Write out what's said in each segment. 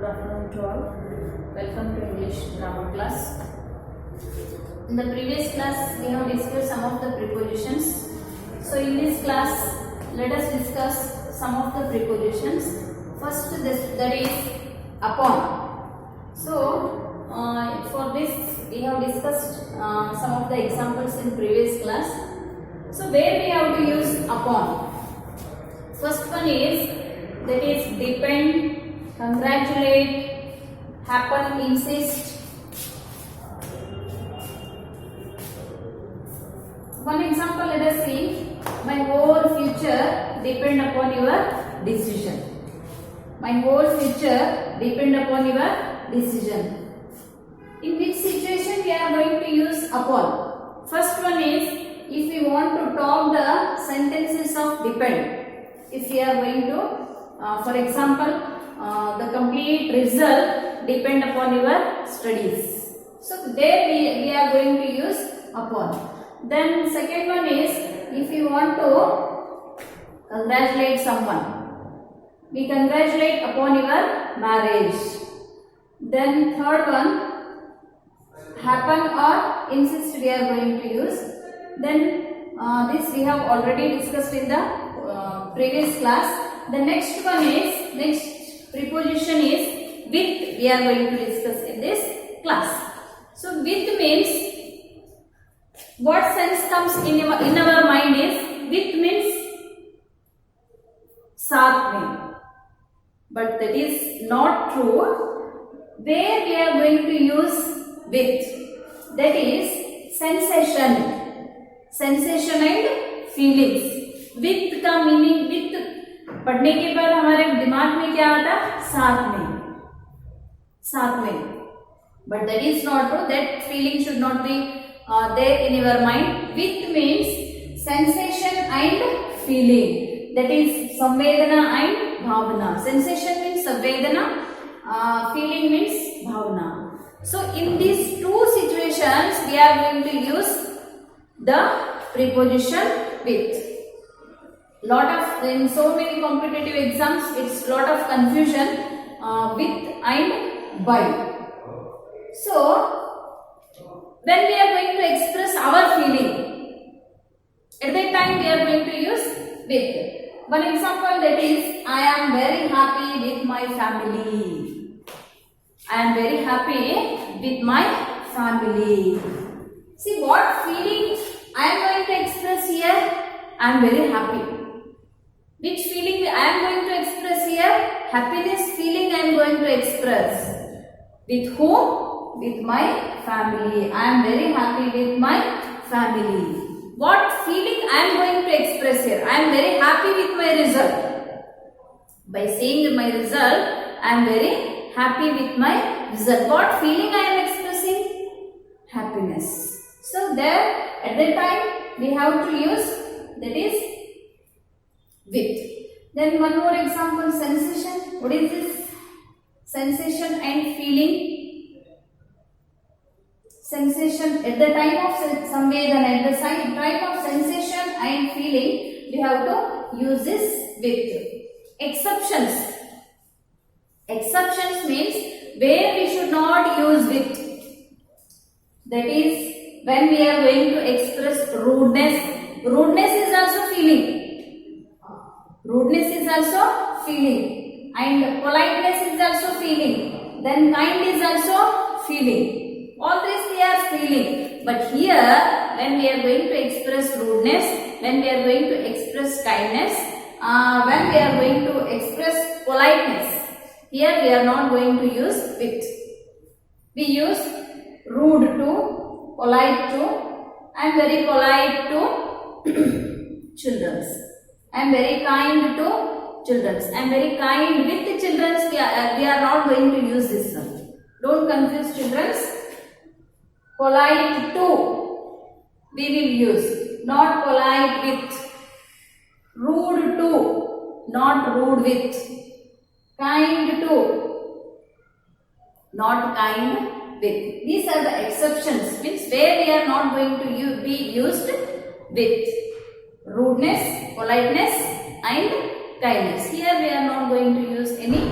Good afternoon to all. Welcome to English grammar class. In the previous class, we have discussed some of the prepositions. So in this class, let us discuss some of the prepositions. First, that is upon. So for this, we have discussed some of the examples in previous class. So where we have to use upon? First one is that is depend, congratulate, happen, insist. One example, let us see. My whole future depend upon your decision. My whole future depend upon your decision. In which situation we are going to use upon? First one is if we want to talk the sentences of depend. If we are going to, for example, the complete result depend upon your studies. So there we are going to use upon. Then second one is if you want to congratulate someone, we congratulate upon your marriage. Then third one, happen or insist we are going to use. Then this we have already discussed in the previous class. The next one is, next preposition is with, we are going to discuss in this class. So with means, what sense comes in our mind is, with means साथ में, but that is not true. Where we are going to use with, that is sensation, sensation and feelings. वित्त का meaning, वित्त पढ़ने के बाद हमारे दिमाग में क्या आता? साथ में, साथ में. But that is not true. That feeling should not be there in your mind. With means sensation and feeling. That is samvedana and bhavana. Sensation means samvedana, feeling means bhavana. So in these two situations, we are going to use the preposition with. Lot of, in so many competitive exams, it's lot of confusion with and by. So when we are going to express our feeling, at that time we are going to use with. One example, that is, I am very happy with my family. I am very happy with my family. See what feeling I am going to express here? I am very happy. Which feeling I am going to express here? Happiness feeling I am going to express. With whom? With my family. I am very happy with my family. What feeling I am going to express here? I am very happy with my result. By seeing my result, I am very happy with my result. What feeling I am expressing? Happiness. So there, at that time, we have to use, that is, with. Then one more example, sensation. What is this? Sensation and feeling. Sensation at the time of samvedana, at the time of sensation and feeling, we have to use this with. Exceptions. Exceptions means where we should not use with. That is when we are going to express rudeness. Rudeness is also feeling. Rudeness is also feeling, and politeness is also feeling. Then kind is also feeling. All these they are feeling. But here, when we are going to express rudeness, when we are going to express kindness, when we are going to express politeness, here we are not going to use with. We use rude to, polite to. I am very polite to children. I am very kind to children. I am very kind with the children. We are not going to use this one. Don't confuse children. Polite to, we will use. Not polite with. Rude to, not rude with. Kind to, not kind with. These are the exceptions, means where we are not going to be used with. Rudeness, politeness and kindness. Here we are not going to use any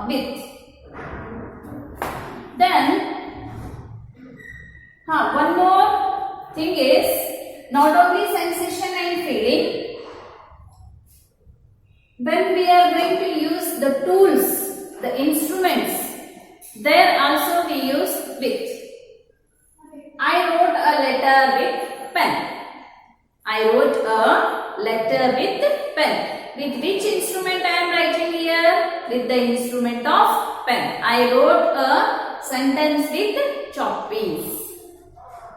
with. Then one more thing is not only sensation and feeling. When we are going to use the tools, the instruments, there also we use with. I wrote a letter with pen. I wrote a letter with pen. With which instrument I am writing here? With the instrument of pen. I wrote a sentence with chalk piece.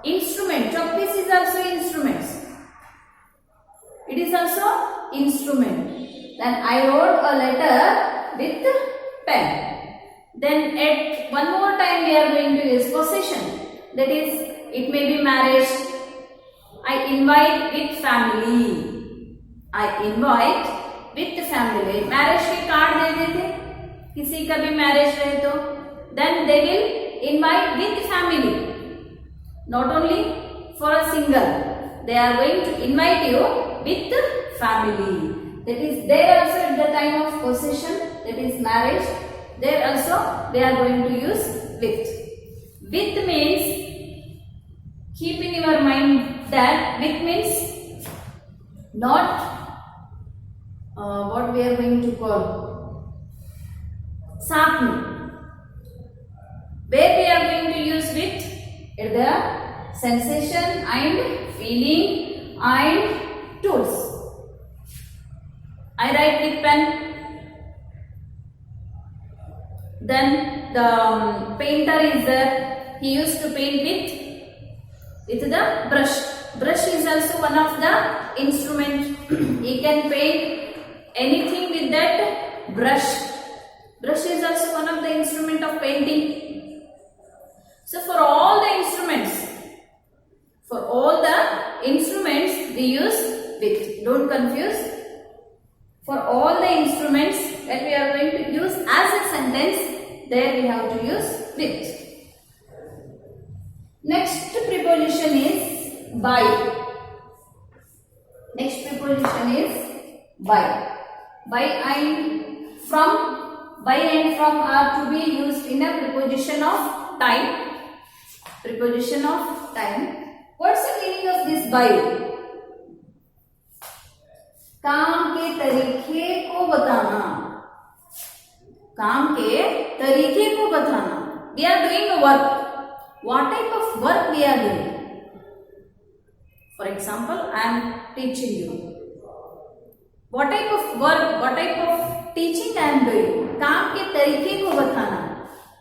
Instrument. Chalk piece is also instruments. It is also instrument. Then I wrote a letter with pen. Then at one more time we are going to use possession. That is, it may be marriage. I invite with family. I invite with family. Marriage के card दे देते, किसी का भी marriage रहे तो, then they will invite with family. Not only for a single, they are going to invite you with family. That is, there also at the time of possession, that is marriage, there also they are going to use with. With means, keep in your mind that with means not what we are going to call साथ में. Where we are going to use with? At the sensation and feeling and tools. I write with pen. Then the painter is there. He used to paint with the brush. Brush is also one of the instruments. He can paint anything with that brush. Brush is also one of the instrument of painting. So for all the instruments, we use with. Don't confuse. For all the instruments that we are going to use as a sentence, there we have to use with. Next preposition is by. Next preposition is by. By and from are to be used in a preposition of time. Preposition of time. What's the meaning of this by? काम के तरीके को बताना. काम के तरीके को बताना. We are doing a work. What type of work we are doing? For example, I am teaching you. What type of work, what type of teaching I am doing? काम के तरीके को बताना.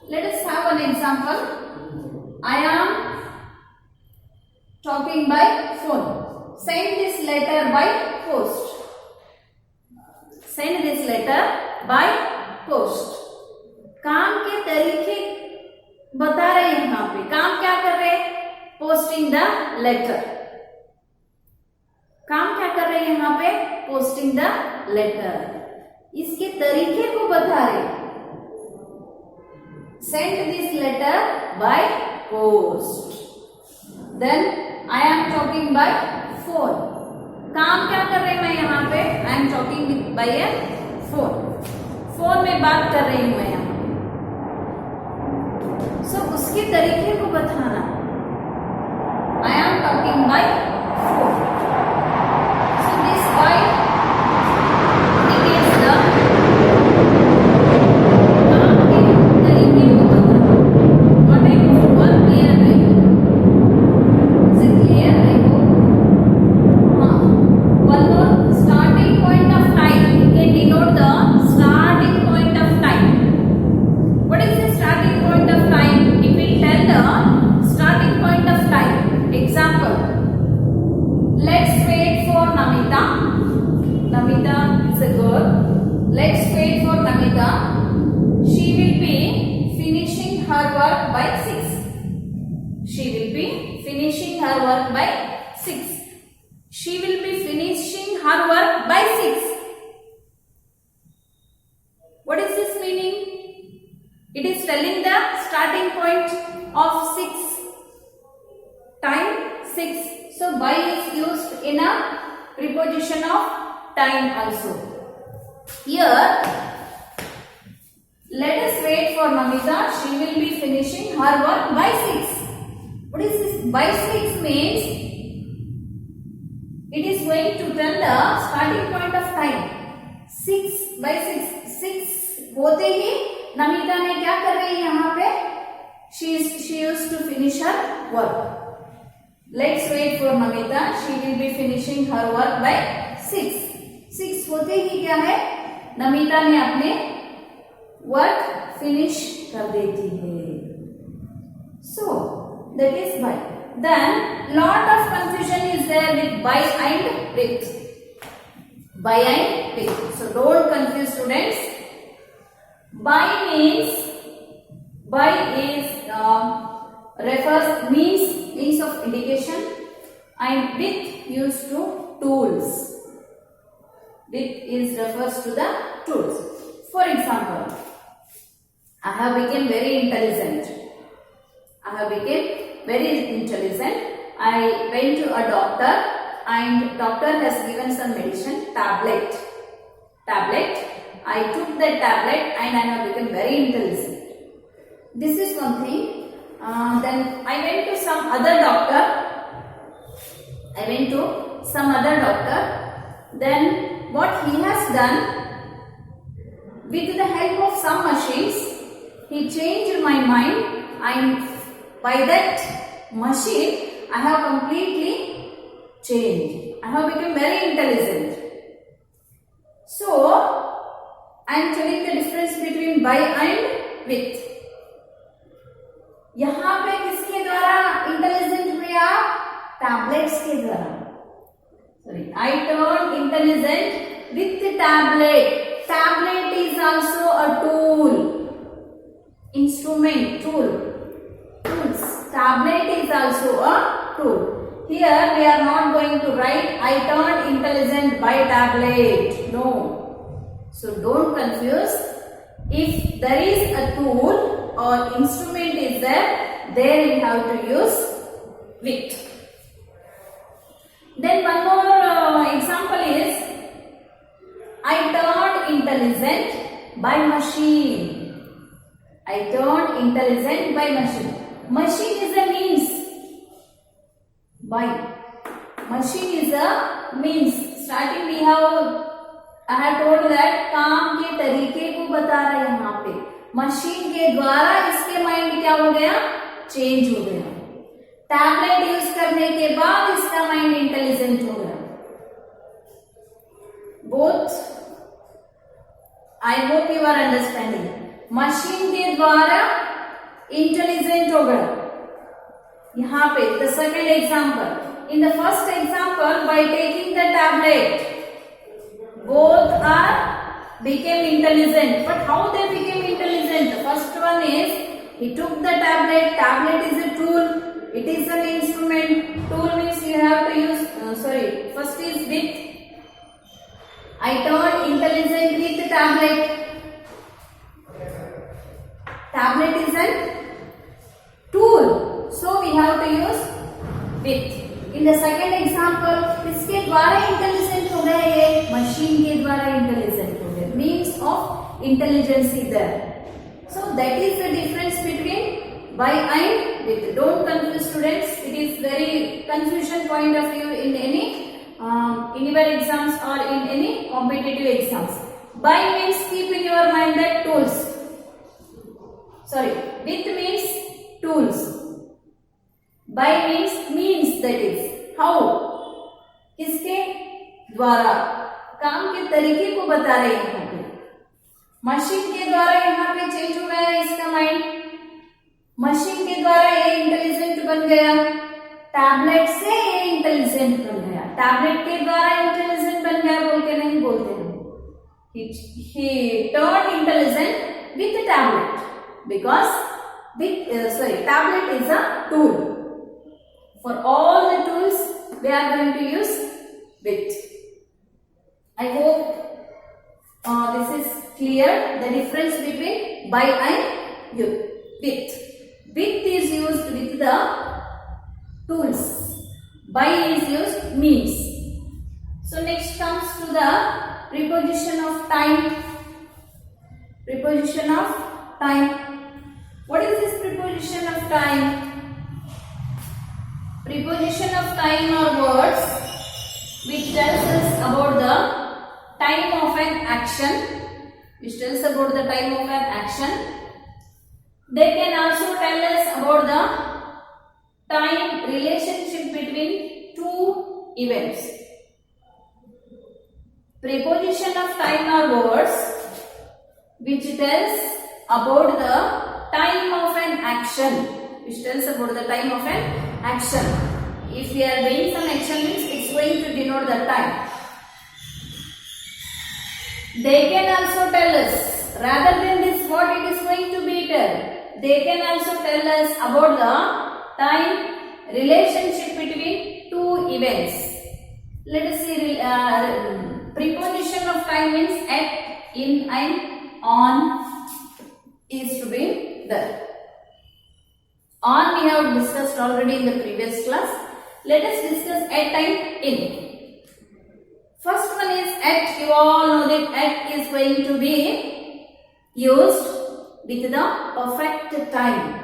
Let us have an example. I am talking by phone. Send this letter by post. Send this letter by post. काम के तरीके बता रहे हैं यहाँ पे. काम क्या कर रहे हैं? Posting the letter. काम क्या कर रहे हैं यहाँ पे? Posting the letter. इसके तरीके को बता रहे. Send this letter by post. Then I am talking by phone. काम क्या कर रहे हैं मैं यहाँ पे? I am talking by a phone. Phone में बात कर रही हूँ मैं यहाँ पे. So उसके तरीके को बताना. I am talking by phone. So this by indicates the काम के तरीके को बताना. What type of work we are doing? Is it clear? I hope. One more, starting point of time. You can denote the starting point of time. What is the starting point of time? It will tell the starting point of time. Example. Let's wait for Namita. Namita is a girl. Let's wait for Namita. She will be finishing her work by 6. She will be finishing her work by 6. She will be finishing her work by 6. What is this meaning? It is telling the starting point of 6. Time 6. So by is used in a preposition of time also. Here Let us wait for Namita. She will be finishing her work by 6. What is this? By 6 means it is going to tell the starting point of time. 6 by 6 होते ही नमिता ने क्या कर रही है यहाँ पे? She used to finish her work. Let's wait for Namita. She will be finishing her work by 6. 6 होते ही क्या है? नमिता ने अपने वर्क फिनिश कर देती है. So that is by. Then lot of confusion is there with by and with. By and with. So don't confuse students. By is refers means of indication, and with used to tools. With is refers to the tools. For example, I have become very intelligent. I went to a doctor and doctor has given some medicine, tablet. I took that tablet and I have become very intelligent. This is one thing. Then I went to some other doctor. Then what he has done, with the help of some machines, he changed my mind, and by that machine I have completely changed. I have become very intelligent. So I am telling the difference between by and with. यहाँ पे किसके द्वारा intelligent हुए आप? Tablets के द्वारा. Sorry, I turned intelligent with the tablet. Tablet is also a tool, instrument, tool. Tools. Tablet is also a tool. Here we are not going to write I turned intelligent by tablet. No. So don't confuse. If there is a tool or instrument is there, then we have to use with. Then one more example is I turned intelligent by machine. I turned intelligent by machine. Machine is a means. By machine is a means. Starting we have I have told that काम के तरीके को बता रहा है यहाँ पे. Machine के द्वारा इसके माइंड क्या हो गया? चेंज हो गया. टैबलेट यूज करने के बाद इसका माइंड इंटेलिजेंट हो गया. Both I hope you are understanding. Machine के द्वारा इंटेलिजेंट हो गया. यहाँ पे the second example. In the first example by taking the tablet both are became intelligent. But how they became intelligent? The first one is he took the tablet. Tablet is a tool. It is an instrument. Tool means you have to use. First is with. I turned intelligent with the tablet. Tablet is a tool. So we have to use with. In the second example, किसके द्वारा intelligent हो गए? ये machine के द्वारा intelligent हो गए. Means of intelligence इधर. So that is the difference between by and with. Don't confuse students. It is very confusion point of view in any anywhere exams or in any competitive exams. By means keep in your mind that tools. With means tools. By means that is how. किसके द्वारा? काम के तरीके को बता रहे हैं यहाँ पे. मशीन के द्वारा यहाँ पे चेंज हो गया है इसका माइंड. मशीन के द्वारा ये इंटेलिजेंट बन गया. टैबलेट से ये इंटेलिजेंट बन गया. टैबलेट के द्वारा इंटेलिजेंट बन गया बोल के नहीं बोलते हैं. He turned intelligent with the tablet because tablet is a tool. For all the tools we are going to use with. I hope this is clear. The difference between by and with. With is used with the tools. By is used means. So next comes to the preposition of time. Preposition of time. What is this preposition of time? Preposition of time are words which tells us about the time of an action. Which tells about the time of an action. They can also tell us about the time relationship between two events. Preposition of time are words which tells about the time of an action. Which tells about the time of an action. If we are doing some action means it's going to denote the time. They can also tell us, rather than this what it is going to be tell, they can also tell us about the time relationship between two events. Let us see, preposition of time means at, in and on is to be there. On we have discussed already in the previous class. Let us discuss at and in. First one is at. You all know that at is going to be used with the perfect time.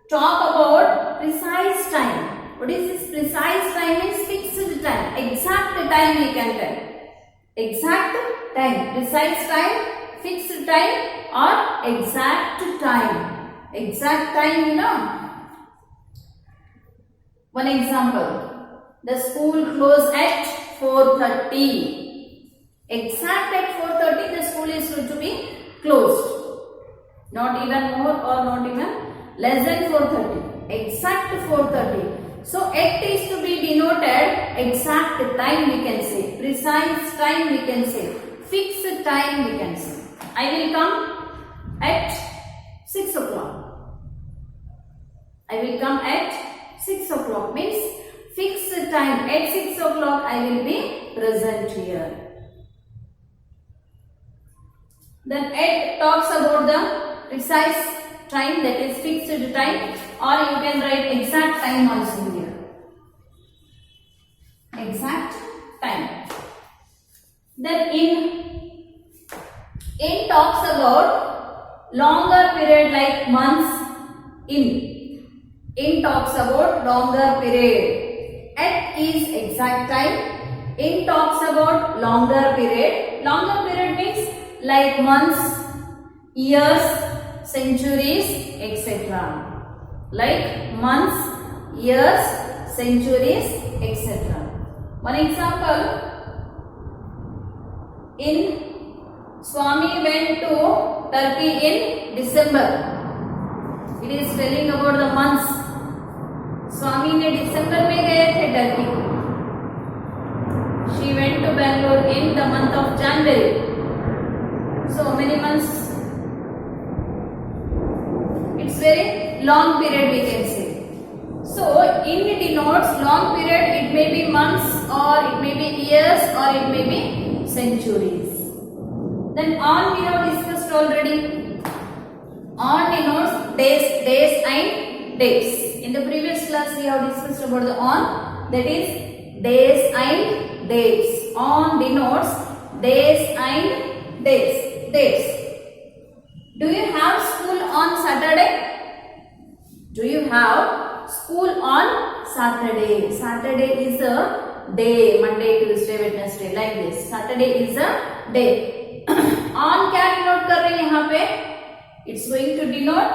Talk about precise time. What is this precise time? Is fixed time. Exact time we can tell. Exact time. Precise time, fixed time or exact time. Exact time, you know. One example. The school closed at 4:30. Exact at 4:30 the school is going to be closed. Not even more or not even less than 4:30. Exact 4:30. So at is to be denoted exact time we can say. Precise time we can say. Fixed time we can say. I will come at 6 o'clock. I will come at 6 o'clock means fixed time. At 6 o'clock I will be present here. Then at talks about the precise time, that is fixed time, or you can write exact time also here. Exact time. Then in talks about longer period like months. In talks about longer period. At is exact time. In talks about longer period. Longer period means like months, years, centuries, etc. Like months, years, centuries, etc. One example. In Swami went to Turkey in December. It is telling about the months. स्वामी ने दिसंबर में गए थे Turkey को. She went to Bangalore in the month of January. So many months. It's very long period we can say. So in denotes long period. It may be months or it may be years or it may be centuries. Then on we have discussed already. On denotes days and dates. In the previous class we have discussed about the on, that is days and dates. On denotes days and dates. Do you have school on Saturday? Do you have school on Saturday? Saturday is a day. Monday, Tuesday, Wednesday like this. Saturday is a day. On क्या denote कर रहे हैं यहाँ पे? It's going to denote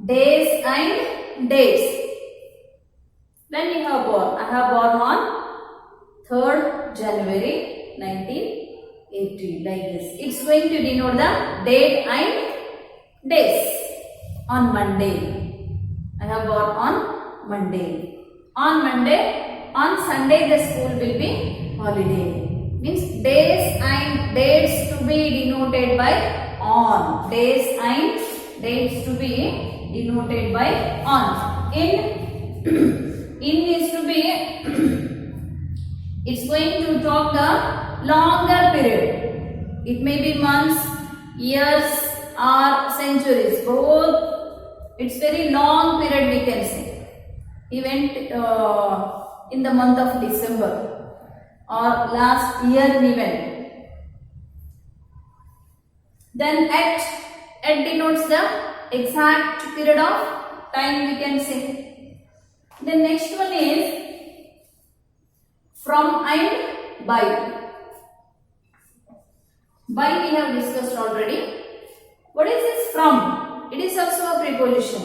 days and dates. When you have born? I have born on 3rd January 1980 like this. It's going to denote the date and days. On Monday. I have born on Monday. On Monday. On Sunday the school will be holiday. Means days and dates to be denoted by on. Days and dates to be denoted by on. In is to be it's going to talk the longer period. It may be months, years or centuries. Both. It's very long period we can say. He went in the month of December or last year we went. Then at denotes the exact period of time, we can say. The next one is from and by. By we have discussed already. What is this from? It is also a preposition.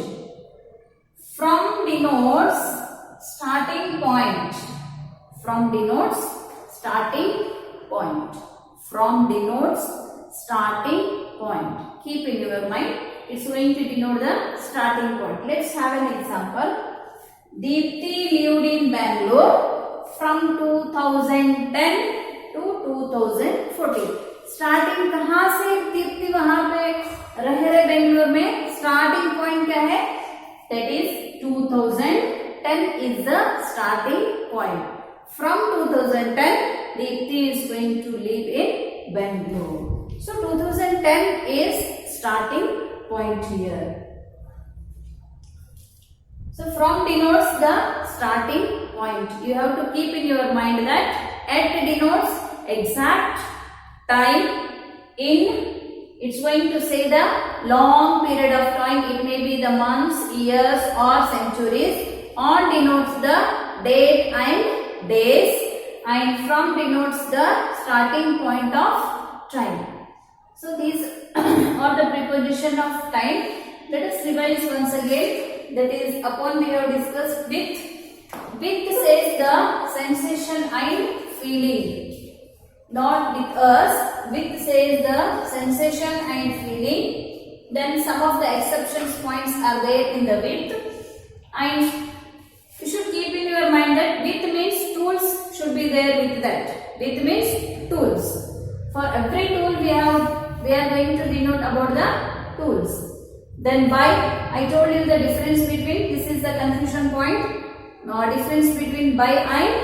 From denotes starting point. From denotes starting point. From denotes starting point. Keep in your mind. It's going to denote the starting point. Let's have an example. Deepti lived in Bangalore from 2010 to 2014. Starting कहाँ से दीप्ति वहां पे रह रहे बेंगलोर में, starting point क्या है, that is 2010 is the starting point. From 2010 Deepti is going to live in Bangalore. So 2010 is starting point here. So from denotes the starting point. You have to keep in your mind that at denotes exact time. In, it's going to say the long period of time. It may be the months, years or centuries. On denotes the date and days. And from denotes the starting point of time. So these are the preposition of time. Let us revise once again. That is, upon we have discussed with. With says the sensation and feeling. Not with us. With says the sensation and feeling. Then some of the exceptions points are there in the with. And you should keep in your mind that with means tools should be there with that. With means tools. For every tool we are going to denote about the tools. Then by, I told you the difference between, this is the confusion point. Difference between by and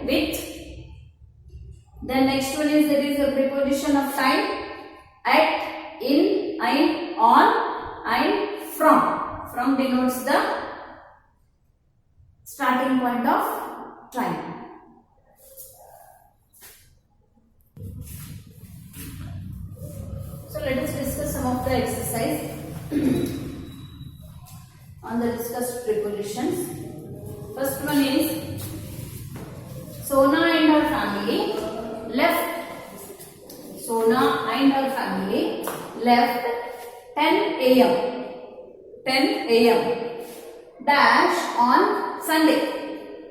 with. Then next one is, there is a preposition of time. At, in, and, on, and from. From denotes the starting point of time. So let us discuss some of the exercise on the discussed prepositions. First one is, Sona and her family left. Sona and her family left 10 a.m. 10 a.m. dash on Sunday.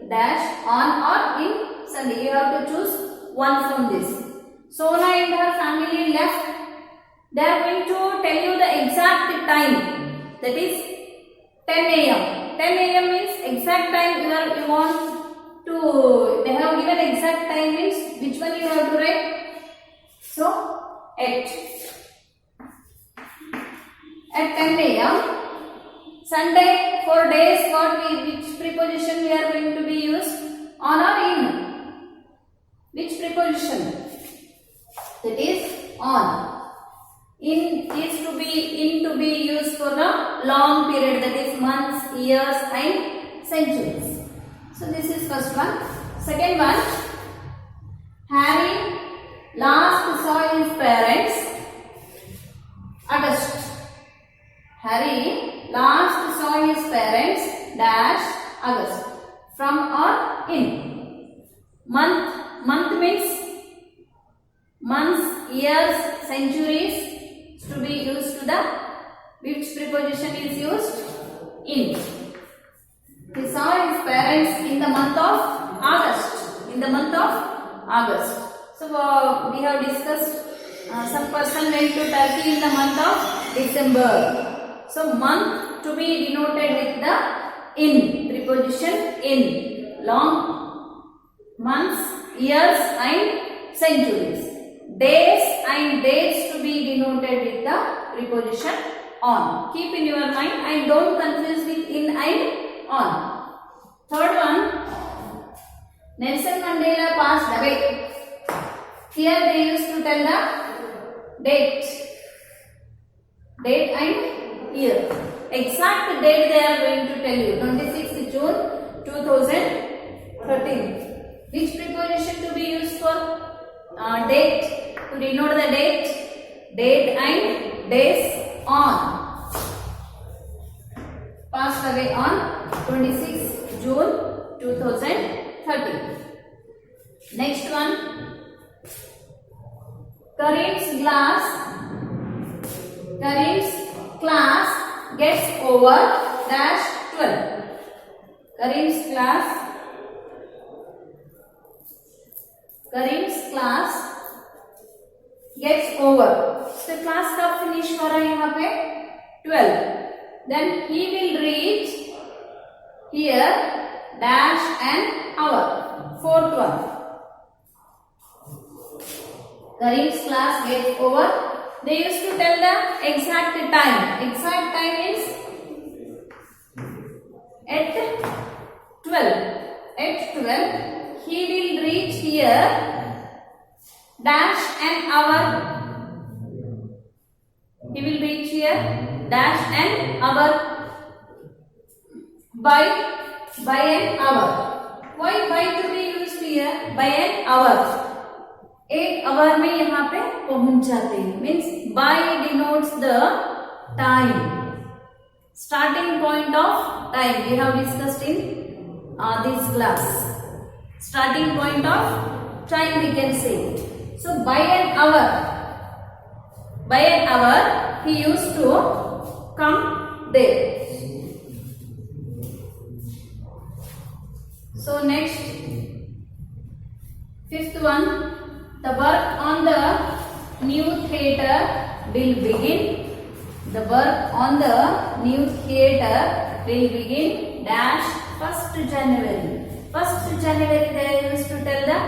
Dash on or in Sunday. You have to choose one from this. Sona and her family left. They are going to tell you the exact time. That is 10 a.m. 10 a.m. means exact time you want to. They have given exact time means which one you have to write. So at 10 a.m. Sunday, for days, which preposition we are going to be used? On or in? Which preposition? That is on. In to be used for the long period, that is months, years and centuries. So this is first one. Second one, Harry last saw his parents August. Harry last saw his parents dash August. From or in. Month means months, years, centuries. To be used to the, which preposition is used? In. He saw his parents in the month of August. In the month of August. So we have discussed some person went to Turkey in the month of December. So month to be denoted with the in preposition in. Long months, years and centuries. Days and dates to be denoted with the preposition on. Keep in your mind and don't confuse with in and on. Third one, Nelson Mandela passed away. Here they used to tell the date. Date and year. Exact date they are going to tell you. 26th June 2013. Which preposition to be used for date? to denote the date and days on. Passed away on 26 June 2013. Next one, Karim's class gets over dash 12. Karim's class gets over. So class कब finish हो रहा है यहाँ पे 12. Then he will reach here dash an hour. Fourth one. Karim's class gets over. They used to tell the exact time. Exact time is at 12. At 12, he will reach here dash an hour. He will reach here dash an hour by an hour. Why by to be used here? By an hour. 1 hour में यहाँ पे पहुंच जाते हैं. Means by denotes the time. Starting point of time. We have discussed in this class. Starting point of time we can say. So by an hour he used to come there. So next, fifth one, the work on the new theatre will begin. The work on the new theatre will begin dash 1st January. 1st January they used to tell the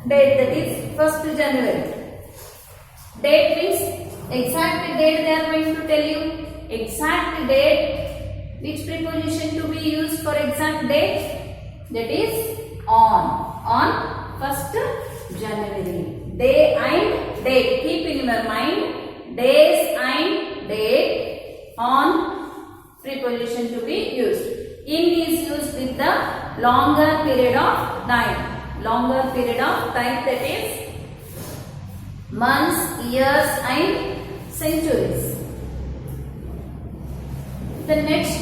date, that is 1st January. Date means exact date they are going to tell you. Exact date, which preposition to be used for exact date? That is on 1st January. Day and date. Keep in your mind, days and date on preposition to be used. In is used with the longer period of time. Longer period of time, that is months, years and centuries. The next,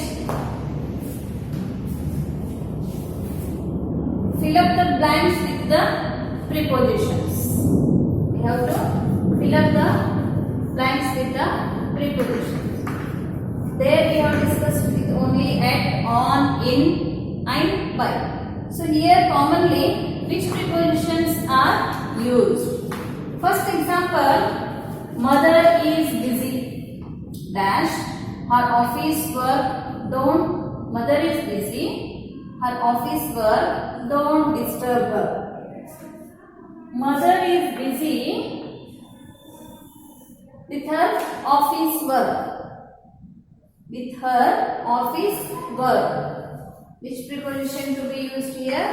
fill up the blanks with the prepositions. We have to fill up the blanks with the prepositions. There we have discussed with only at, on, in and by. So here commonly which prepositions are used? First example, mother is busy dash her office work don't. Mother is busy, her office work don't disturb her. Mother is busy with her office work. With her office work. Which preposition to be used here?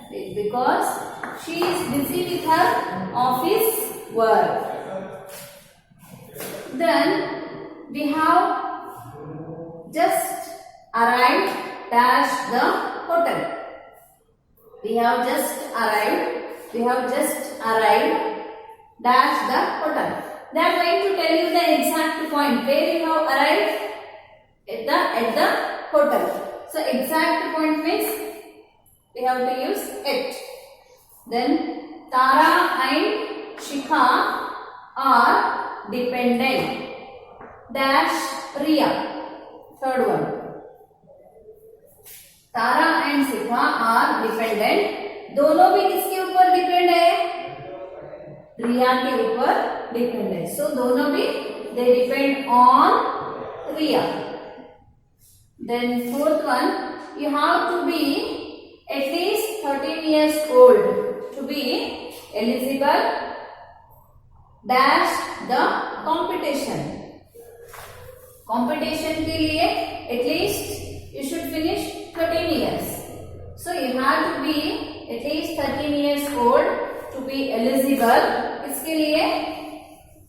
Because she is busy with her office work. Then we have just arrived dash the hotel. We have just arrived dash the hotel. They are going to tell you the exact point where you have arrived at the hotel. So exact point means we have to use it. Then Tara and Shikha are dependent dash Riya. Third one. Tara and Shikha are dependent. दोनों भी किसके ऊपर depend है? रिया के ऊपर depend है. सो दोनों भी they depend on Riya. Then fourth one, you have to be at least 13 years old to be eligible dash the competition. Competition के लिए at least you should finish 13 years. So you have to be at least 13 years old to be eligible. इसके लिए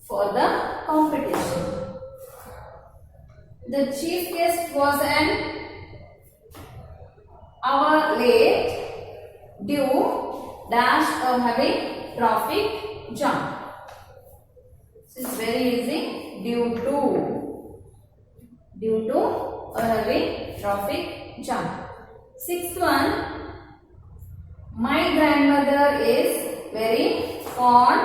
for the competition. The chief guest was an hour late due dash of having traffic jam. This is very easy. Due to a heavy traffic jam. Sixth one. My grandmother is very fond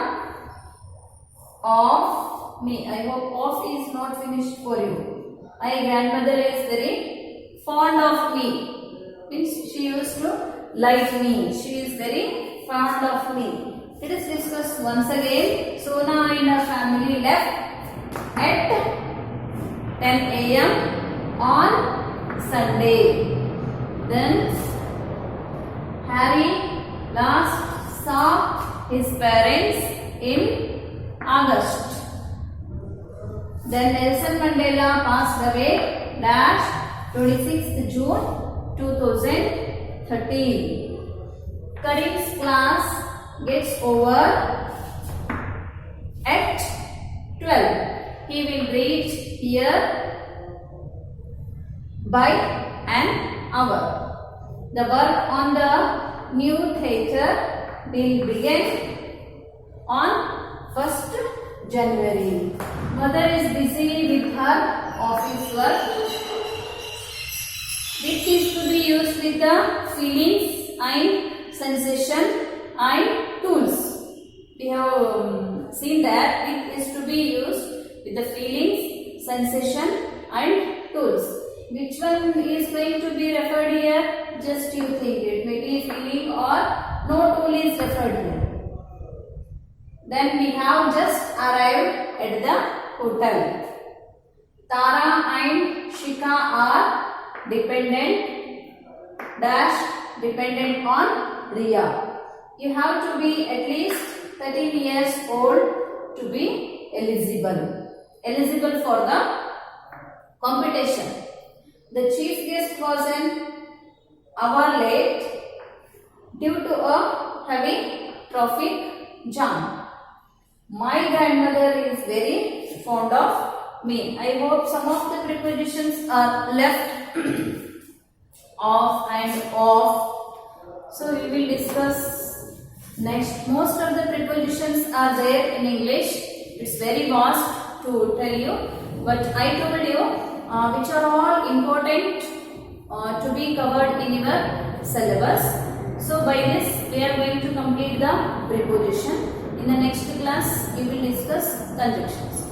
of me. I hope of is not finished for you. My grandmother is very fond of me. Means she used to like me. She is very fond of me. Let us discuss once again. Sona and her family left at 10 a.m. on Sunday. Then Harry last saw his parents in August. Then Nelson Mandela passed away dash 26th June 2013. Karim's class gets over at 12. He will reach here by an hour. The work on the new theatre will begin on 1st January. Mother is busy with her office work. This is to be used with the feelings and sensation and tools. We have seen that it is to be used with the feelings, sensation and tools. Which one is going to be referred here? Just you think it may be feeling or no tool is referred here. Then we have just arrived at the hotel. Tara and Shika are dependent on Riya. You have to be at least 13 years old to be eligible for the competition. The chief guest was an hour late due to a heavy traffic jam. My grandmother is very fond of me. I hope some of the prepositions are left off and off. So we will discuss next. Most of the prepositions are there in English. It's very vast to tell you, but I told you which are all important to be covered in your syllabus. So by this we are going to complete the preposition. In the next class we will discuss conjunctions.